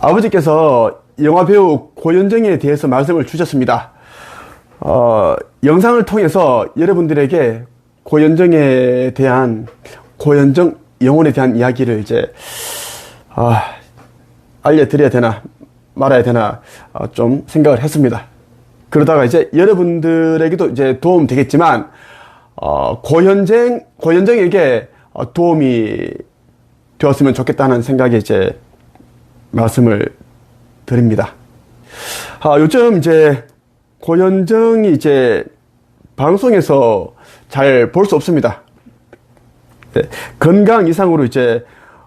아버지께서 영화배우 고현정에 대해서 말씀을 주셨습니다. 영상을 통해서 여러분들에게 고현정에 대한, 고현정 영혼에 대한 이야기를 이제, 알려드려야 되나, 말아야 되나, 좀 생각을 했습니다. 그러다가 이제 여러분들에게도 이제 도움 되겠지만, 고현정에게 도움이 되었으면 좋겠다는 생각에 이제 말씀을 드립니다. 요즘 이제 고현정이 이제 방송에서 잘 볼 수 없습니다. 네, 건강 이상으로 이제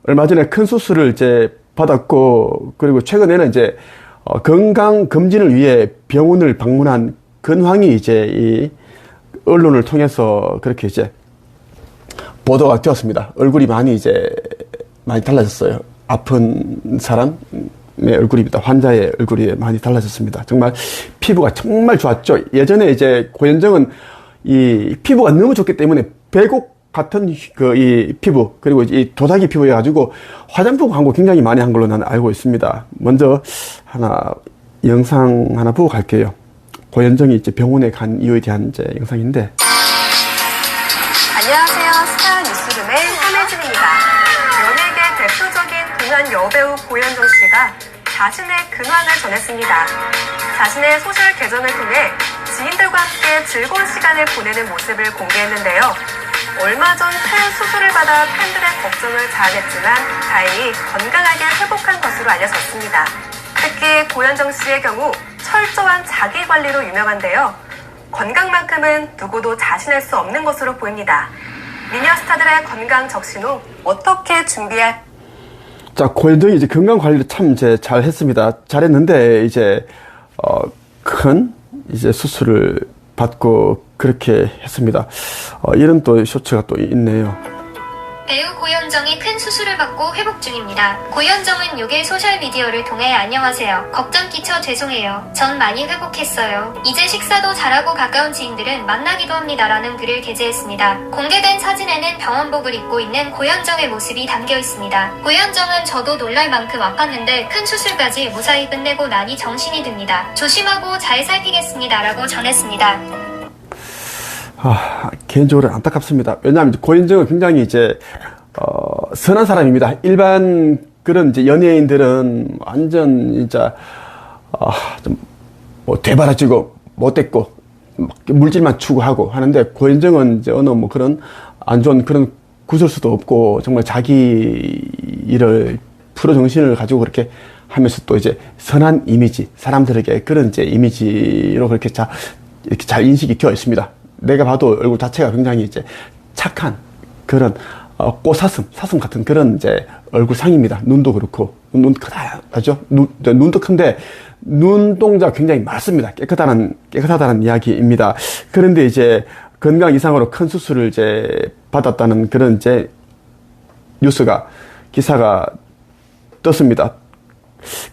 얼마 전에 큰 수술을 이제 받았고, 그리고 최근에는 이제 건강 검진을 위해 병원을 방문한 근황이 이제 이 언론을 통해서 그렇게 이제 보도가 되었습니다. 얼굴이 많이 달라졌어요. 아픈 사람의 얼굴입니다. 환자의 얼굴이 많이 달라졌습니다. 정말 피부가 정말 좋았죠. 예전에 이제 고현정은 이 피부가 너무 좋기 때문에 백옥 같은 이 피부, 그리고 이 도자기 피부여가지고 화장품 광고 굉장히 많이 한 걸로 나는 알고 있습니다. 먼저 영상 하나 보고 갈게요. 고현정이 이제 병원에 간 이유에 대한 이제 영상인데. 안녕하세요. 스타 뉴스룸의 한혜진입니다. 연예계 대표적인 동안 여배우 고현정 씨가 자신의 근황을 전했습니다. 자신의 소셜 계정을 통해 지인들과 함께 즐거운 시간을 보내는 모습을 공개했는데요. 얼마 전 큰 수술을 받아 팬들의 걱정을 자아냈지만 다행히 건강하게 회복한 것으로 알려졌습니다. 특히 고현정 씨의 경우 철저한 자기관리로 유명한데요. 건강만큼은 누구도 자신할 수 없는 것으로 보입니다. 미녀 스타들의 건강 적신 후 어떻게 준비할? 자, 고현정이 이제 건강 관리를 참 이제 잘 했습니다. 잘했는데 이제 큰 이제 수술을 받고 그렇게 했습니다. 이런 또 쇼츠가 또 있네요. 배우 고현정이 큰 수술을 받고 회복 중입니다. 고현정은 6일 소셜미디어를 통해 안녕하세요. 걱정 끼쳐 죄송해요. 전 많이 회복했어요. 이제 식사도 잘하고 가까운 지인들은 만나기도 합니다라는 글을 게재했습니다. 공개된 사진에는 병원복을 입고 있는 고현정의 모습이 담겨 있습니다. 고현정은 저도 놀랄 만큼 아팠는데 큰 수술까지 무사히 끝내고 나니 정신이 듭니다. 조심하고 잘 살피겠습니다라고 전했습니다. 개인적으로 안타깝습니다. 왜냐하면 고현정은 굉장히 이제 선한 사람입니다. 일반 그런 이제 연예인들은 완전 진짜 좀 뭐 되바라지고 못됐고 물질만 추구하고 하는데, 고현정은 이제 어느 뭐 그런 안 좋은 그런 구설수도 없고 정말 자기 일을 프로 정신을 가지고 그렇게 하면서 또 이제 선한 이미지, 사람들에게 그런 이제 이미지로 그렇게 이렇게 잘 인식이 되어 있습니다. 내가 봐도 얼굴 자체가 굉장히 이제 착한 그런 사슴 같은 그런 이제 얼굴상입니다. 눈도 그렇고, 눈 크다죠? 눈도 큰데 눈동자가 굉장히 많습니다. 깨끗하다는 이야기입니다. 그런데 이제 건강 이상으로 큰 수술을 이제 받았다는 그런 이제 기사가 떴습니다.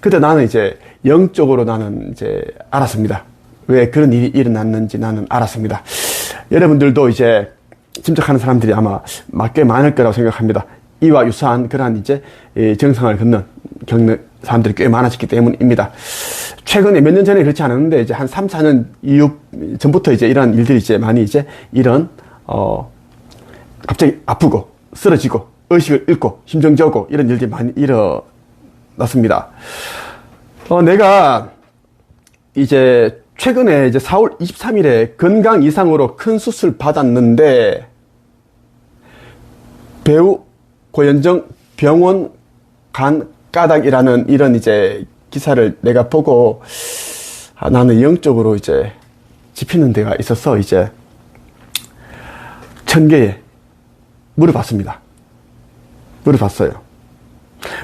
그때 나는 이제 영적으로 나는 이제 알았습니다. 왜 그런 일이 일어났는지 나는 알았습니다. 여러분들도 이제 짐작하는 사람들이 아마 꽤 많을 거라고 생각합니다. 이와 유사한 그러한 이제 정상을 겪는 사람들이 꽤 많아졌기 때문입니다. 최근에 몇 년 전에 그렇지 않았는데 이제 한 3, 4년 전부터 이제 이런 일들이 이제 많이 이제 갑자기 아프고 쓰러지고 의식을 잃고 심정지고 이런 일들이 많이 일어났습니다. 내가 이제 최근에 이제 4월 23일에 건강 이상으로 큰 수술 받았는데, 배우 고현정 병원 간 까닭이라는 이런 이제 기사를 내가 보고, 나는 영적으로 이제 짚히는 데가 있어서 이제 천계에 물어봤습니다. 물어봤어요.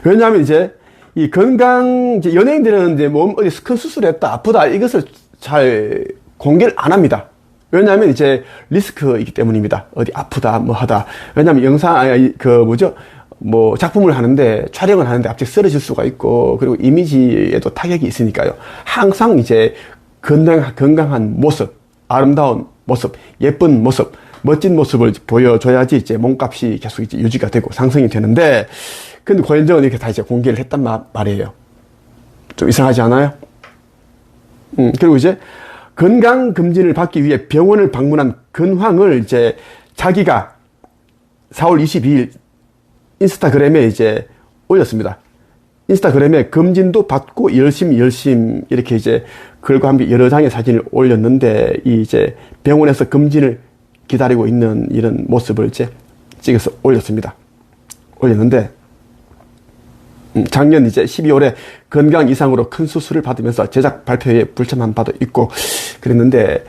왜냐하면 이제 이 이제 연예인들은 이제 몸 어디 큰 수술했다, 아프다, 이것을 잘 공개를 안 합니다. 왜냐하면 이제 리스크이기 때문입니다. 어디 아프다, 뭐 하다. 왜냐하면 작품을 하는데, 촬영을 하는데 갑자기 쓰러질 수가 있고, 그리고 이미지에도 타격이 있으니까요. 항상 이제 건강한 모습, 아름다운 모습, 예쁜 모습, 멋진 모습을 보여줘야지 이제 몸값이 계속 이제 유지가 되고 상승이 되는데, 근데 고현정은 이렇게 다 이제 공개를 했단 말이에요. 좀 이상하지 않아요? 그리고 이제 건강검진을 받기 위해 병원을 방문한 근황을 이제 자기가 4월 22일 인스타그램에 이제 올렸습니다. 인스타그램에 검진도 받고 열심히 이렇게 이제 글과 함께 여러 장의 사진을 올렸는데 이 이제 병원에서 검진을 기다리고 있는 이런 모습을 이제 찍어서 올렸습니다. 올렸는데 작년 이제 12월에 건강 이상으로 큰 수술을 받으면서 제작 발표에 불참한 바도 있고 그랬는데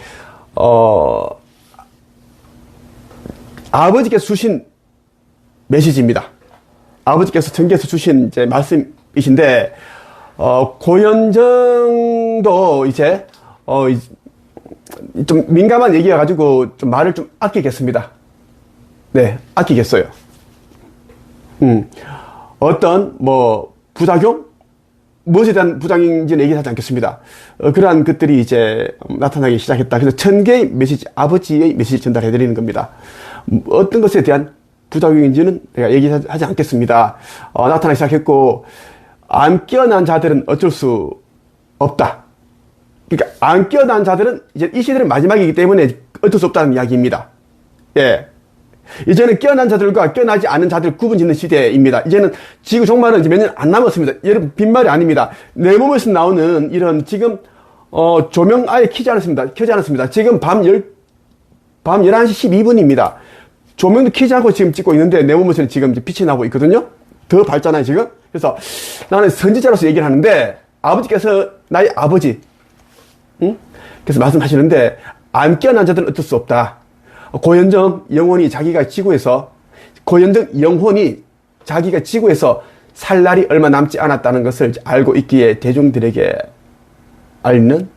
아버지께서 주신 메시지입니다. 아버지께서 전개해서 주신 이제 말씀이신데 고현정도 이제 좀 민감한 얘기여 가지고 좀 말을 좀 아끼겠습니다. 네, 아끼겠어요. 어떤 뭐 부작용 무엇에 대한 부작용인지는 얘기하지 않겠습니다. 그러한 것들이 이제 나타나기 시작했다. 그래서 1000개의 메시지, 아버지의 메시지 전달해 드리는 겁니다. 어떤 것에 대한 부작용인지는 내가 얘기하지 않겠습니다. 나타나기 시작했고 안 깨어난 자들은 어쩔 수 없다. 그러니까 안 깨어난 자들은 이제 이 시대는 마지막이기 때문에 어쩔 수 없다는 이야기입니다. 예. 이제는 깨어난 자들과 깨어나지 않은 자들 구분 짓는 시대입니다. 이제는 지구 종말은 이제 몇 년 안 남았습니다. 여러분, 빈말이 아닙니다. 내 몸에서 나오는 이런 지금, 조명 아예 켜지 않았습니다. 지금 밤 11시 12분입니다. 조명도 켜지 않고 지금 찍고 있는데 내 몸에서는 지금 빛이 나고 있거든요. 더 밝잖아요, 지금. 그래서 나는 선지자로서 얘기를 하는데 아버지께서 나의 아버지, 응? 그래서 말씀하시는데 안 깨어난 자들은 어쩔 수 없다. 고현정 영혼이 자기가 지구에서 살 날이 얼마 남지 않았다는 것을 알고 있기에 대중들에게 알리는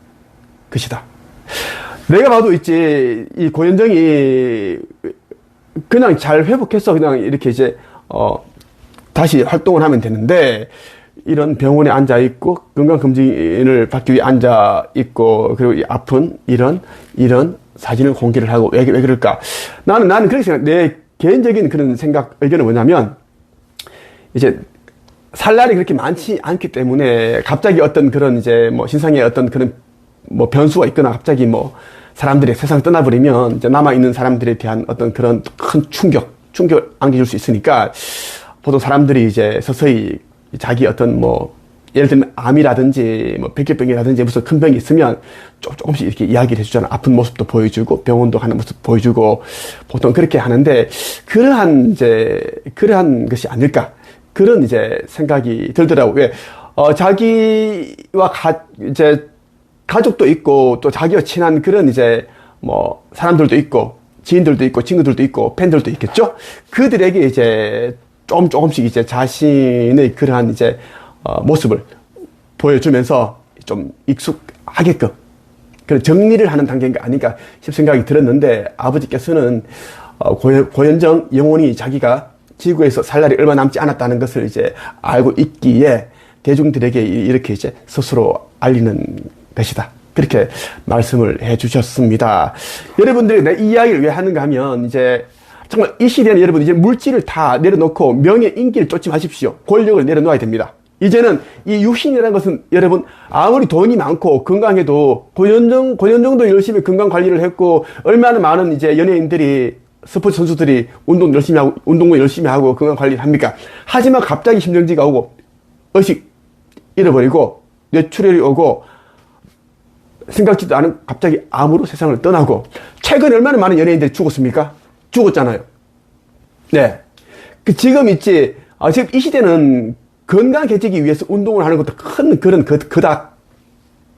것이다. 내가 봐도 있지, 이 고현정이 그냥 잘 회복해서 그냥 이렇게 이제, 다시 활동을 하면 되는데, 이런 병원에 앉아있고, 건강검진을 받기 위해 앉아있고, 그리고 이 아픈 이런 사진을 공개를 하고, 왜 그럴까? 나는 그렇게 생각, 내 개인적인 그런 의견은 뭐냐면, 이제, 살 날이 그렇게 많지 않기 때문에, 갑자기 어떤 그런 이제, 뭐, 신상에 어떤 그런, 뭐, 변수가 있거나, 갑자기 뭐, 사람들이 세상을 떠나버리면, 이제 남아있는 사람들에 대한 어떤 그런 큰 충격을 안겨줄 수 있으니까, 보통 사람들이 이제 서서히 자기 어떤 뭐, 예를 들면 암이라든지 뭐 백혈병이라든지 무슨 큰 병이 있으면 조금씩 이렇게 이야기를 해주잖아. 아픈 모습도 보여주고 병원도 가는 모습 보여주고 보통 그렇게 하는데 그러한 것이 아닐까 그런 이제 생각이 들더라고. 왜 자기와 이제 가족도 있고 또 자기와 친한 그런 이제 뭐 사람들도 있고 지인들도 있고 친구들도 있고 팬들도 있겠죠. 그들에게 이제 조금씩 이제 자신의 그러한 이제 모습을 보여주면서 좀 익숙하게끔 그런 정리를 하는 단계가 아닌가 싶은 생각이 들었는데 아버지께서는 고현정 영혼이 자기가 지구에서 살 날이 얼마 남지 않았다는 것을 이제 알고 있기에 대중들에게 이렇게 이제 스스로 알리는 것이다. 그렇게 말씀을 해 주셨습니다. 여러분들이 내 이 이야기를 왜 하는가 하면 이제 정말 이 시대에는 여러분 이제 물질을 다 내려놓고 명예, 인기를 쫓지 마십시오. 권력을 내려놓아야 됩니다. 이제는 이 육신이라는 것은 여러분 아무리 돈이 많고 건강해도 고현정도 열심히 건강 관리를 했고 얼마나 많은 이제 연예인들이 스포츠 선수들이 운동 열심히 하고 건강 관리를 합니까? 하지만 갑자기 심정지가 오고 의식 잃어버리고 뇌출혈이 오고 생각지도 않은 갑자기 암으로 세상을 떠나고 최근에 얼마나 많은 연예인들이 죽었습니까? 죽었잖아요. 네. 지금 지금 이 시대는 건강해지기 위해서 운동을 하는 것도 그닥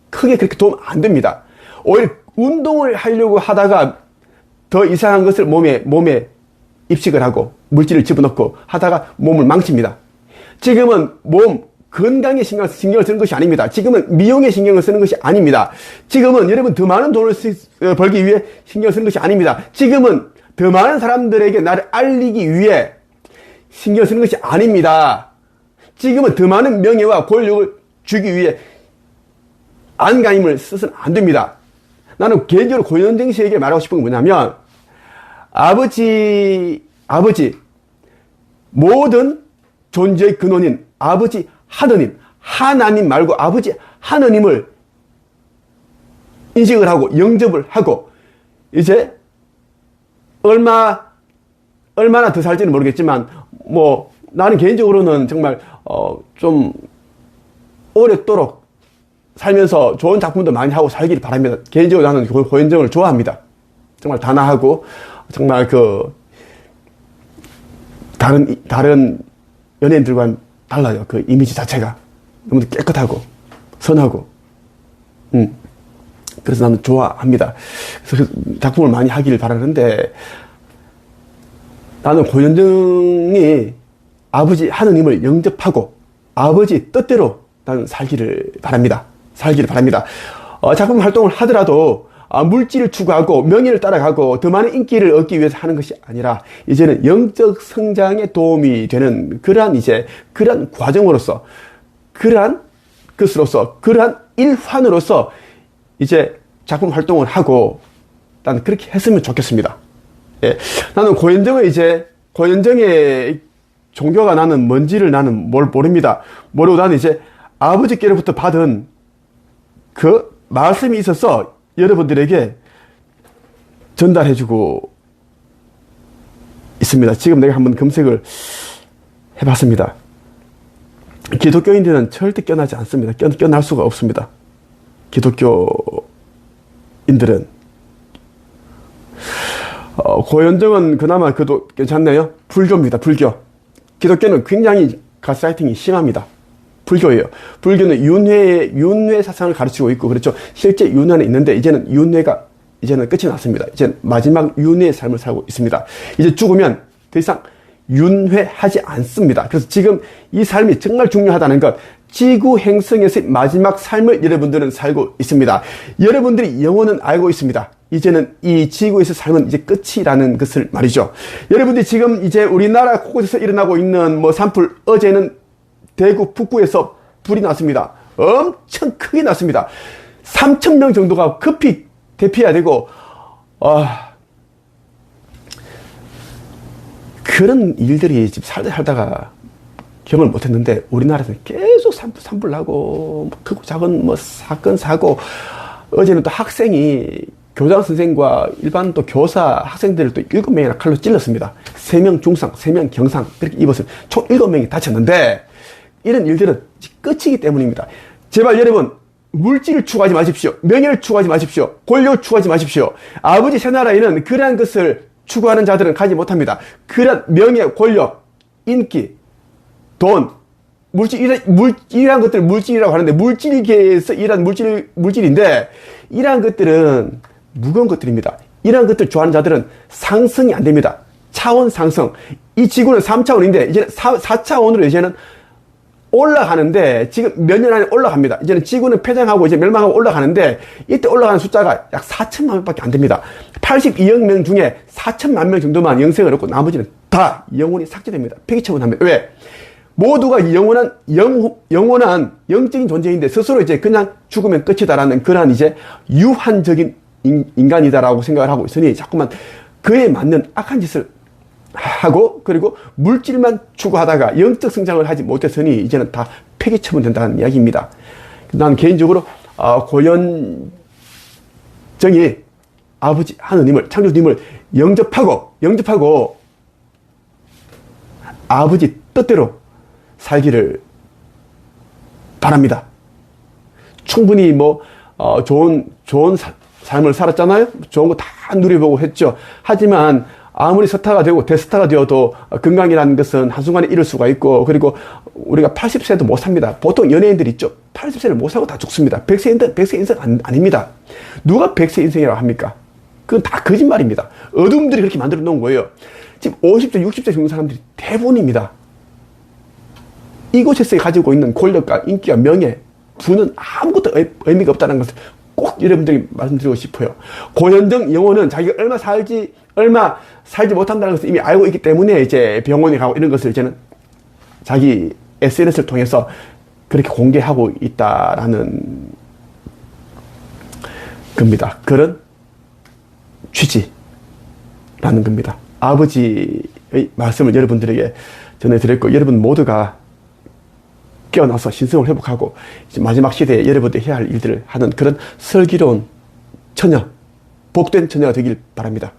크게 그렇게 도움 안 됩니다. 오히려 운동을 하려고 하다가 더 이상한 것을 몸에 입식을 하고 물질을 집어넣고 하다가 몸을 망칩니다. 지금은 몸 건강에 신경을 쓰는 것이 아닙니다. 지금은 미용에 신경을 쓰는 것이 아닙니다. 지금은 여러분 더 많은 돈을 벌기 위해 신경을 쓰는 것이 아닙니다. 지금은 더 많은 사람들에게 나를 알리기 위해 신경 쓰는 것이 아닙니다. 지금은 더 많은 명예와 권력을 주기 위해 안간힘을 써서는 안 됩니다. 나는 개인적으로 고현정 씨에게 말하고 싶은 게 뭐냐면 아버지 모든 존재의 근원인 아버지 하느님 하나님 말고 아버지 하느님을 인식을 하고 영접을 하고 이제 얼마나 더 살지는 모르겠지만 뭐 나는 개인적으로는 정말 좀 오랫도록 살면서 좋은 작품도 많이 하고 살기를 바랍니다. 개인적으로 나는 고현정을 좋아합니다. 정말 단아하고 정말 그 다른 연예인들과는 달라요. 그 이미지 자체가 너무 깨끗하고 선하고 그래서 나는 좋아합니다. 그래서 그 작품을 많이 하기를 바라는데 나는 고현정이 아버지 하느님을 영접하고 아버지 뜻대로 나는 살기를 바랍니다. 작품 활동을 하더라도 물질을 추구하고 명예를 따라가고 더 많은 인기를 얻기 위해서 하는 것이 아니라 이제는 영적 성장에 도움이 되는 그러한 과정으로서 그러한 일환으로서 이제 작품 활동을 하고 나는 그렇게 했으면 좋겠습니다. 예. 나는 고현정의 종교가 나는 뭔지를 나는 모릅니다. 모르고 나는 이제 아버지께로부터 받은 그 말씀이 있어서 여러분들에게 전달해주고 있습니다. 지금 내가 한번 검색을 해봤습니다. 기독교인들은 절대 껴나지 않습니다. 껴날 수가 없습니다. 기독교인들은 고현정은 그나마 그도 괜찮네요. 불교입니다. 불교. 기독교는 굉장히 가스라이팅이 심합니다. 불교예요. 불교는 윤회 사상을 가르치고 있고 그렇죠. 실제 윤회는 있는데 이제는 끝이 났습니다. 이제 마지막 윤회의 삶을 살고 있습니다. 이제 죽으면 더 이상 윤회하지 않습니다. 그래서 지금 이 삶이 정말 중요하다는 것, 지구 행성에서의 마지막 삶을 여러분들은 살고 있습니다. 여러분들이 영혼은 알고 있습니다. 이제는 이 지구에서 삶은 이제 끝이라는 것을 말이죠. 여러분들이 지금 이제 우리나라 곳곳에서 일어나고 있는 산불, 어제는 대구 북구에서 불이 났습니다. 엄청 크게 났습니다. 3,000명 정도가 급히 대피해야 되고 그런 일들이 지금 살다가 경험을 못했는데 우리나라에서는 계속 산불 나고 크고 작은 사건 사고 어제는 또 학생이 교장 선생과 일반 또 교사 학생들을 또 7명이나 칼로 찔렀습니다. 3명 중상, 3명 경상 그렇게 입었어요. 총 7명이 다쳤는데 이런 일들은 끝이기 때문입니다. 제발 여러분 물질을 추구하지 마십시오. 명예를 추구하지 마십시오. 권력을 추구하지 마십시오. 아버지 새나라에는 그러한 것을 추구하는 자들은 가지 못합니다. 그런 명예, 권력, 인기, 돈, 이러한 것들을 물질이라고 하는데 물질계에서 이러한 물질인데 이러한 것들은 무거운 것들입니다. 이러한 것들 좋아하는 자들은 상승이 안 됩니다. 차원 상승. 이 지구는 3차원인데 이제는 4차원으로 이제는 올라가는데 지금 몇 년 안에 올라갑니다. 이제는 지구는 폐장하고 이제 멸망하고 올라가는데 이때 올라가는 숫자가 약 4천만 명밖에 안 됩니다. 82억 명 중에 4천만 명 정도만 영생을 얻고 나머지는 다 영혼이 삭제됩니다. 폐기처분합니다. 왜? 모두가 영원한 영적인 존재인데 스스로 이제 그냥 죽으면 끝이다라는 그러한 이제 유한적인 인간이다라고 생각을 하고 있으니 자꾸만 그에 맞는 악한 짓을 하고 그리고 물질만 추구하다가 영적 성장을 하지 못했으니 이제는 다 폐기 처분된다는 이야기입니다. 난 개인적으로 고현정이 아버지 하느님을 창조주님을 영접하고 아버지 뜻대로 살기를 바랍니다. 충분히 좋은 삶을 살았잖아요. 좋은 거 다 누려보고 했죠. 하지만 아무리 스타가 되고 대스타가 되어도 건강이라는 것은 한순간에 잃을 수가 있고 그리고 우리가 80세도 못 삽니다. 보통 연예인들 있죠. 80세를 못 사고 다 죽습니다. 100세 인생 아닙니다. 누가 100세 인생이라고 합니까? 그건 다 거짓말입니다. 어둠들이 그렇게 만들어 놓은 거예요. 지금 50세, 60세 죽는 사람들이 대부분입니다. 이곳에서 가지고 있는 권력과 인기와 명예, 부는 아무것도 의미가 없다는 것을 꼭 여러분들이 말씀드리고 싶어요. 고현정 영혼은 자기가 얼마 살지 못한다는 것을 이미 알고 있기 때문에 이제 병원에 가고 이런 것을 이제는 자기 SNS를 통해서 그렇게 공개하고 있다라는 겁니다. 그런 취지라는 겁니다. 아버지의 말씀을 여러분들에게 전해드렸고 여러분 모두가 깨어나서 신성을 회복하고 이제 마지막 시대에 여러분들이 해야 할 일들을 하는 그런 슬기로운 처녀, 복된 처녀가 되길 바랍니다.